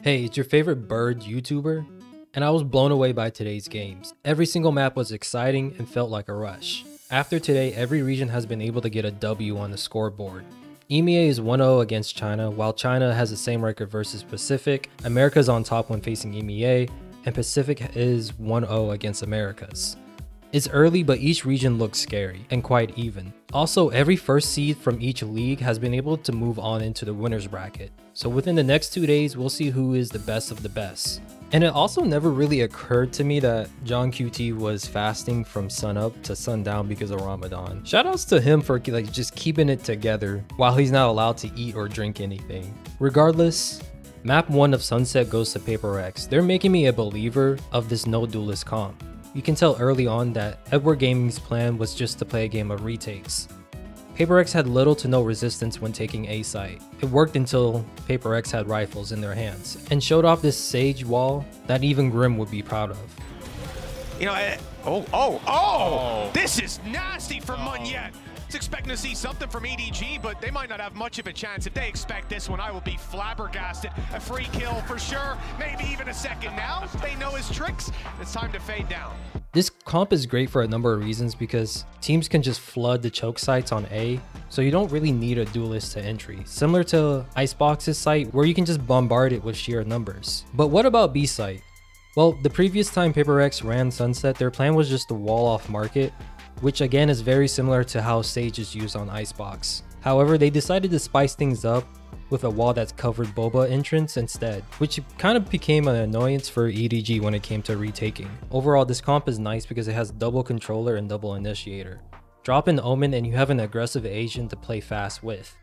Hey, it's your favorite bird YouTuber, and I was blown away by today's games. Every single map was exciting and felt like a rush. After today, every region has been able to get a W on the scoreboard. EMEA is 1-0 against China, while China has the same record versus Pacific. America is on top when facing EMEA, and Pacific is 1-0 against Americas. It's early, but each region looks scary and quite even. Also, every first seed from each league has been able to move on into the winners bracket. So within the next 2 days, we'll see who is the best of the best. And it also never really occurred to me that John QT was fasting from sunup to sundown because of Ramadan. Shoutouts to him for just keeping it together while he's not allowed to eat or drink anything. Regardless, map 1 of Sunset goes to Paper Rex. They're making me a believer of this no duelist comp. You can tell early on that Edward Gaming's plan was just to play a game of retakes. Paper Rex had little to no resistance when taking A site. It worked until Paper Rex had rifles in their hands and showed off this Sage wall that even Grim would be proud of. You know, this is nasty for Munyet. It's expecting to see something from EDG, but they might not have much of a chance. If they expect this one, I will be flabbergasted. A free kill for sure, maybe even a second now. They know his tricks. It's time to fade down. This comp is great for a number of reasons because teams can just flood the choke sites on A, so you don't really need a duelist to entry, similar to Icebox's site where you can just bombard it with sheer numbers. But what about B site? Well, the previous time Paper Rex ran Sunset, their plan was just to wall off market, which again is very similar to how Sage is used on Icebox. However, they decided to spice things up with a wall that's covered Boba entrance instead, which kind of became an annoyance for EDG when it came to retaking. Overall, this comp is nice because it has double controller and double initiator. Drop in Omen and you have an aggressive agent to play fast with.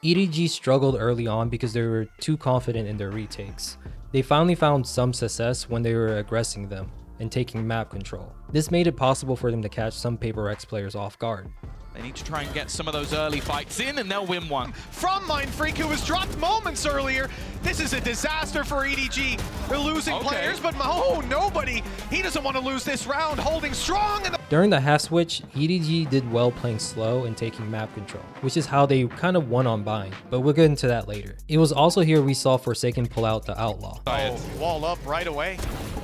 EDG struggled early on because they were too confident in their retakes. They finally found some success when they were aggressing them and taking map control. This made it possible for them to catch some Paper Rex players off guard. They need to try and get some of those early fights in and they'll win one. From Mindfreak, who was dropped moments earlier. This is a disaster for EDG. They're losing players, but nobody. He doesn't want to lose this round, holding strong. During the half switch, EDG did well playing slow and taking map control, which is how they kind of won on bind, but we'll get into that later. It was also here we saw Forsaken pull out the Outlaw. Wall up right away.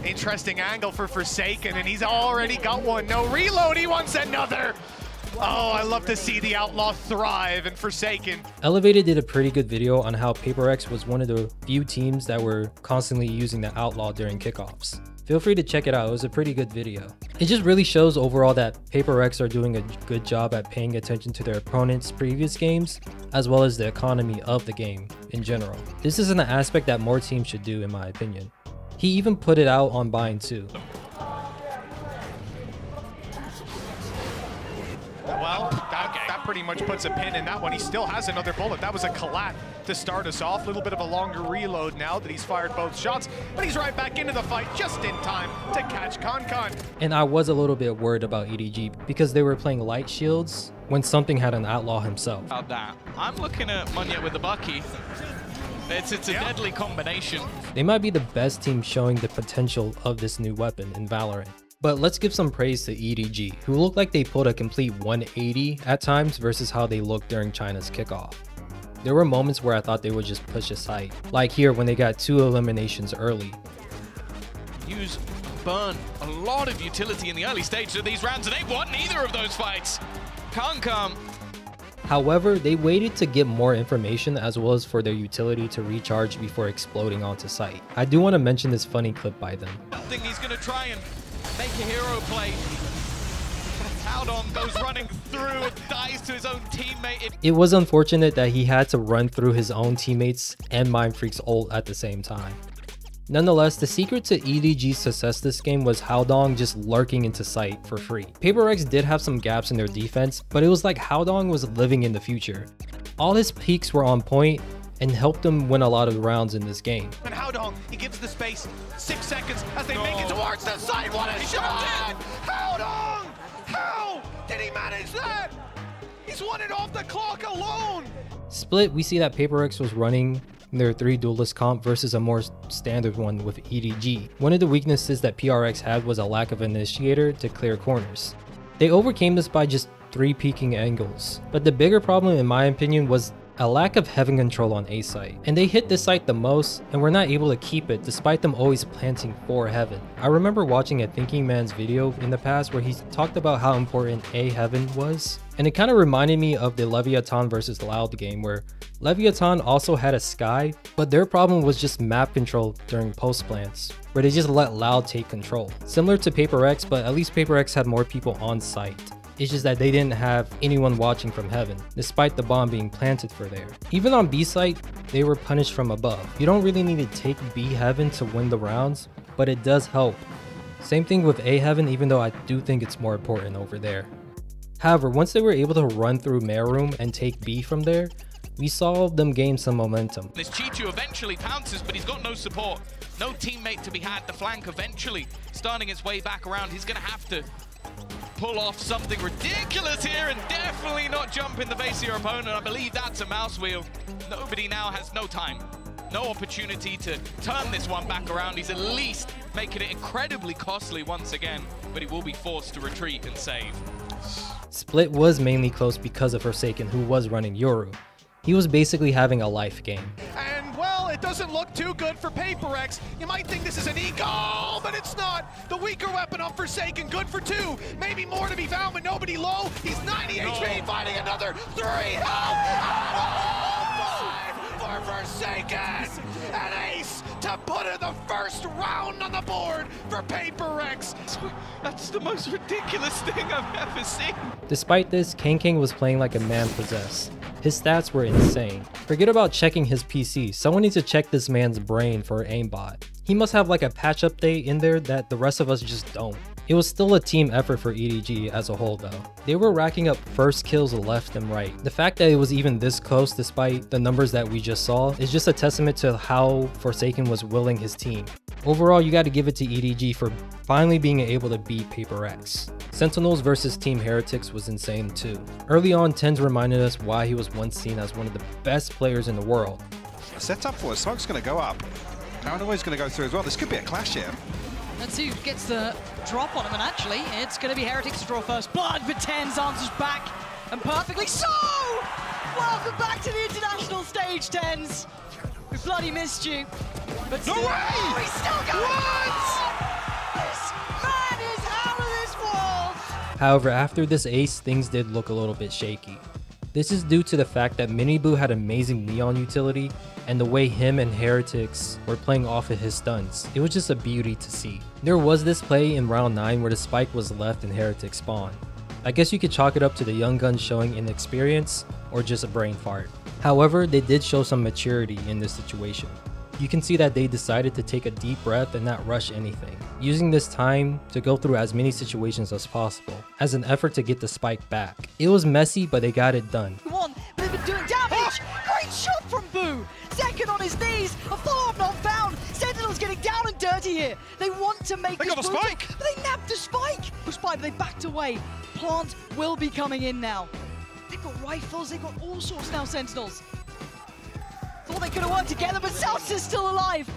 Interesting angle for Forsaken, and he's already got one. No reload, he wants another. Oh, I love to see the Outlaw thrive and Forsaken. Elevated did a pretty good video on how Paper Rex was one of the few teams that were constantly using the Outlaw during kickoffs. Feel free to check it out, it was a pretty good video. It just really shows overall that Paper Rex are doing a good job at paying attention to their opponents' previous games, as well as the economy of the game in general. This is an aspect that more teams should do in my opinion. He even put it out on Bind too. Well, that pretty much puts a pin in that one. He still has another bullet. That was a collat to start us off. A little bit of a longer reload now that he's fired both shots, but he's right back into the fight just in time to catch Concon. And I was a little bit worried about EDG because they were playing light shields when something had an Outlaw himself. About that. I'm looking at Munyet with the Bucky. It's a deadly combination. They might be the best team showing the potential of this new weapon in Valorant. But let's give some praise to EDG, who looked like they pulled a complete 180 at times versus how they looked during China's kickoff. There were moments where I thought they would just push a site, like here when they got 2 eliminations early. Burn a lot of utility in the early stages of these rounds, and they won neither of those fights. Can't come. However, they waited to get more information as well as for their utility to recharge before exploding onto site. I do want to mention this funny clip by them. I think he's going to try and make a hero play. Howdong goes running through and dies to his own teammate. It was unfortunate that he had to run through his own teammates and Mindfreak's ult at the same time. Nonetheless, the secret to EDG's success this game was Howdong just lurking into sight for free. Paper Rex did have some gaps in their defense, but it was like Howdong was living in the future. All his peaks were on point and helped them win a lot of rounds in this game. And Howdong, he gives the space. 6 seconds as they make it towards the side. What a shot! Howdong! How did he manage that? He's won it off the clock alone. Split, we see that Paper Rex was running their 3 duelist comp versus a more standard one with EDG. One of the weaknesses that PRX had was a lack of initiator to clear corners. They overcame this by just 3 peeking angles, but the bigger problem in my opinion was a lack of heaven control on A site, and they hit this site the most and were not able to keep it despite them always planting for heaven. I remember watching a Thinking Man's video in the past where he talked about how important A heaven was, and it kind of reminded me of the Leviathan versus Loud game where Leviathan also had a sky, but their problem was just map control during post plants, where they just let Loud take control. Similar to Paper X, but at least Paper X had more people on site. It's just that they didn't have anyone watching from heaven, despite the bomb being planted for there. Even on B site, they were punished from above. You don't really need to take B heaven to win the rounds, but it does help. Same thing with A heaven, even though I do think it's more important over there. However, once they were able to run through Mare Room and take B from there, we saw them gain some momentum. This Chichu eventually pounces, but he's got no support. No teammate to be had. The flank eventually starting its way back around. He's going to have to pull off something ridiculous here and definitely not jump in the face of your opponent. I believe that's a mouse wheel. Nobody now has no time, no opportunity to turn this one back around. He's at least making it incredibly costly once again, but he will be forced to retreat and save. Split was mainly close because of Forsaken, who was running Yoru. He was basically having a life game. And well, it doesn't look too good for Paper X. You might think this is an eagle, but it's not. The weaker weapon of Forsaken, good for 2. Maybe more to be found, but nobody low. He's 90 HP, finding another 3 health. And 5 for Forsaken. An ace to put in the first round on the board for Paper X. That's the most ridiculous thing I've ever seen. Despite this, King was playing like a man possessed. His stats were insane. Forget about checking his PC, someone needs to check this man's brain for aimbot. He must have like a patch update in there that the rest of us just don't. It was still a team effort for EDG as a whole though. They were racking up first kills left and right. The fact that it was even this close despite the numbers that we just saw is just a testament to how Forsaken was willing his team. Overall, you got to give it to EDG for finally being able to beat Paper X. Sentinels versus Team Heretics was insane too. Early on, TenZ reminded us why he was once seen as one of the best players in the world. Set up for us, Smoke's going to go up. Paranoia's going to go through as well. This could be a clash here. Let's see who gets the drop on him, and actually, it's going to be Heretics to draw first blood, but TenZ answers back, and perfectly so! Welcome back to the international stage, TenZ! We bloody missed you. But still, No way! Oh, he's still going! This man is out of this world! However, after this ace, things did look a little bit shaky. This is due to the fact that Miniboo had amazing Neon utility, and the way him and Heretics were playing off of his stuns. It was just a beauty to see. There was this play in round 9 where the spike was left and Heretics spawned. I guess you could chalk it up to the young guns showing inexperience or just a brain fart. However, they did show some maturity in this situation. You can see that they decided to take a deep breath and not rush anything, using this time to go through as many situations as possible, as an effort to get the spike back. It was messy, but they got it done. One, they've been doing damage! Great shot from Boo! Second on his knees, a follow-up not found! Sentinel's getting down and dirty here! They want to make They this got the brutal, spike! but they nabbed the spike! But they backed away. Plant will be coming in now. They've got rifles, they've got all sorts now, Sentinels. Thought they could have worked together, but South is still alive.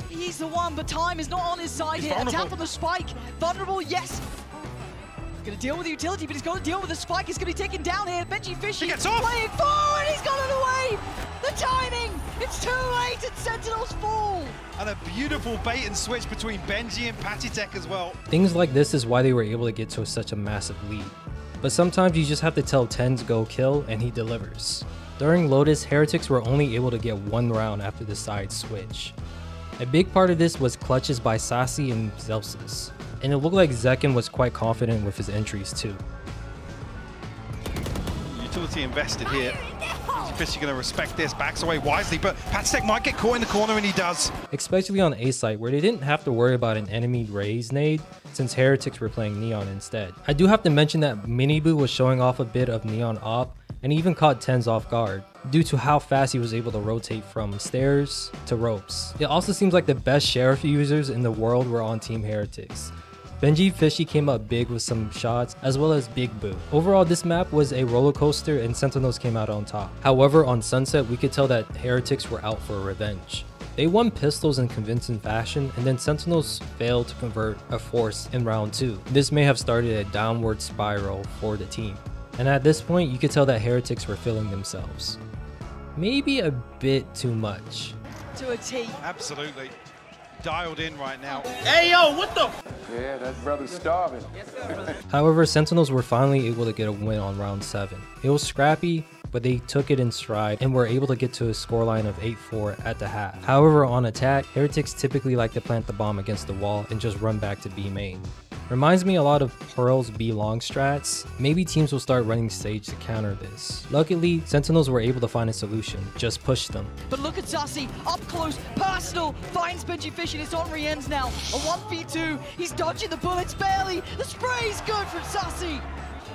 He's the one, but time is not on his side here. A tap on the spike. Vulnerable, yes. Gonna deal with the utility, but he's got to deal with the spike. He's gonna be taken down here. BenjiFishy gets off. playing forward. He's got it away. The timing. It's too late, and Sentinels fall. And a beautiful bait and switch between Benji and Patitech as well. Things like this is why they were able to get to such a massive lead. But sometimes you just have to tell TenZ go kill and he delivers. During Lotus, Heretics were only able to get 1 round after the side switch. A big part of this was clutches by Sassy and Zelsis, and it looked like Zekken was quite confident with his entries too. Utility invested here. BenjiFishy going to respect this, backs away wisely, but Patitech might get caught in the corner, and he does. Especially on A site where they didn't have to worry about an enemy raise nade since Heretics were playing Neon instead. I do have to mention that Miniboo was showing off a bit of Neon op and even caught TenZ off guard due to how fast he was able to rotate from stairs to ropes. It also seems like the best Sheriff users in the world were on Team Heretics. BenjiFishy came up big with some shots, as well as Big Boo. Overall, this map was a roller coaster and Sentinels came out on top. However, on Sunset, we could tell that Heretics were out for revenge. They won pistols in convincing fashion, and then Sentinels failed to convert a force in round 2. This may have started a downward spiral for the team. And at this point, you could tell that Heretics were feeling themselves. maybe a bit too much. To a T. Absolutely. Dialed in right now. Yeah, that brother's starving. However, Sentinels were finally able to get a win on round 7. It was scrappy, but they took it in stride and were able to get to a scoreline of 8-4 at the half. However, on attack, Heretics typically like to plant the bomb against the wall and just run back to B main. Reminds me a lot of Pearl's B long strats. Maybe teams will start running Sage to counter this. Luckily, Sentinels were able to find a solution, just push them. But look at Sassy, up close, personal, finds Benji Fish and it's on Rien's now. A 1v2, he's dodging the bullets barely. The spray is good from Sassy,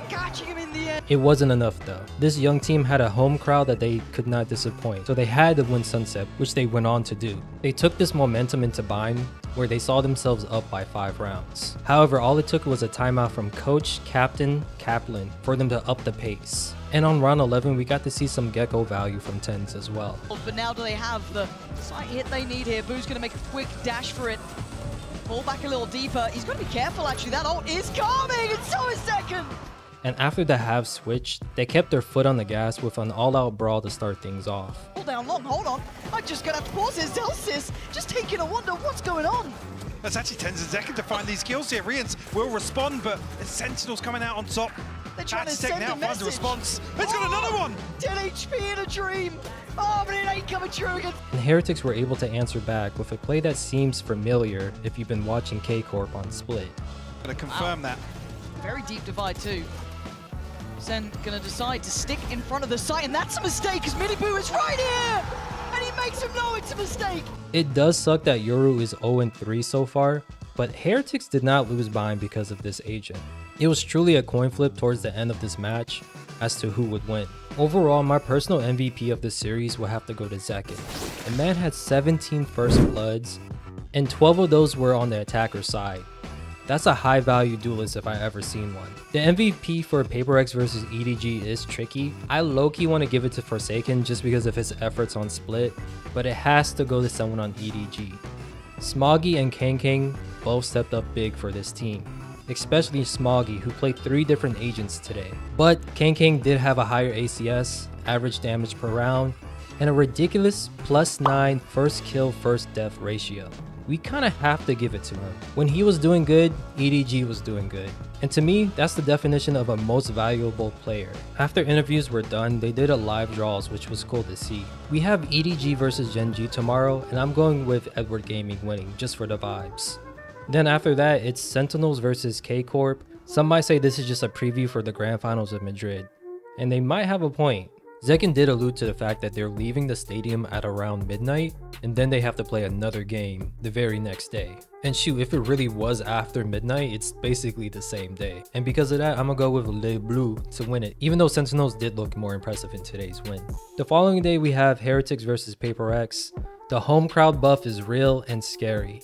catching him in the end. It wasn't enough though. This young team had a home crowd that they could not disappoint, so they had to win Sunset, which they went on to do. They took this momentum into Bime, where they saw themselves up by 5 rounds. However, all it took was a timeout from coach, captain, Kaplan for them to up the pace. And on round 11, we got to see some Gecko value from TenZ as well. But now do they have the slight hit they need here? Boo's gonna make a quick dash for it. Pull back a little deeper. He's gotta be careful actually, that ult is coming and so is Second. And after the half switch, they kept their foot on the gas with an all-out brawl to start things off. Hold down long, hold on. I'm just gonna have to pause here. Zellsis just taking a wonder what's going on. That's actually TenZ and Zekken to find these kills here. Riens will respond, but the Sentinels coming out on top. They're trying to Patstek send now a finds message. a response. It's got another one! 10 HP in a dream. Oh, but it ain't coming true again. And Heretics were able to answer back with a play that seems familiar if you've been watching K-Corp on Split. Gonna confirm that. Very deep divide too. Sen gonna decide to stick in front of the site, and that's a mistake because Miniboo is right here! And he makes him know it's a mistake! It does suck that Yoru is 0-3 so far, but Heretics did not lose Bime because of this agent. It was truly a coin flip towards the end of this match as to who would win. Overall, my personal MVP of this series will have to go to Zekken. The man had 17 first bloods, and 12 of those were on the attacker side. That's a high value duelist if I ever seen one. The MVP for Paper Rex versus EDG is tricky. I low-key want to give it to Forsaken just because of his efforts on Split, but it has to go to someone on EDG. Smoggy and KangKang both stepped up big for this team, especially Smoggy, who played 3 different agents today. But KangKang did have a higher ACS, average damage per round, and a ridiculous +9 first kill first death ratio. We kind of have to give it to him. When he was doing good, EDG was doing good. And to me, that's the definition of a most valuable player. After interviews were done, they did a live draws, which was cool to see. We have EDG versus Gen G tomorrow, and I'm going with Edward Gaming winning, just for the vibes. Then after that, it's Sentinels versus K-Corp. Some might say this is just a preview for the Grand Finals of Madrid. And they might have a point. Zekken did allude to the fact that they're leaving the stadium at around midnight, and then they have to play another game the very next day. And shoot, if it really was after midnight, it's basically the same day. And because of that, I'm gonna go with Le Bleu to win it, even though Sentinels did look more impressive in today's win. The following day, we have Heretics versus Paper Rex. The home crowd buff is real and scary.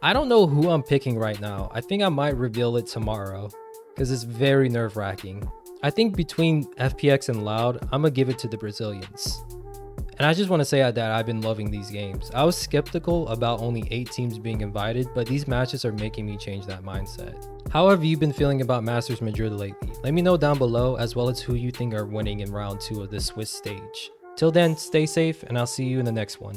I don't know who I'm picking right now. I think I might reveal it tomorrow, because it's very nerve-wracking. I think between FPX and Loud, I'm gonna give it to the Brazilians. And I just want to say that I've been loving these games. I was skeptical about only 8 teams being invited, but these matches are making me change that mindset. How have you been feeling about Masters Madrid lately? Let me know down below, as well as who you think are winning in round 2 of this Swiss stage. Till then, stay safe, and I'll see you in the next one.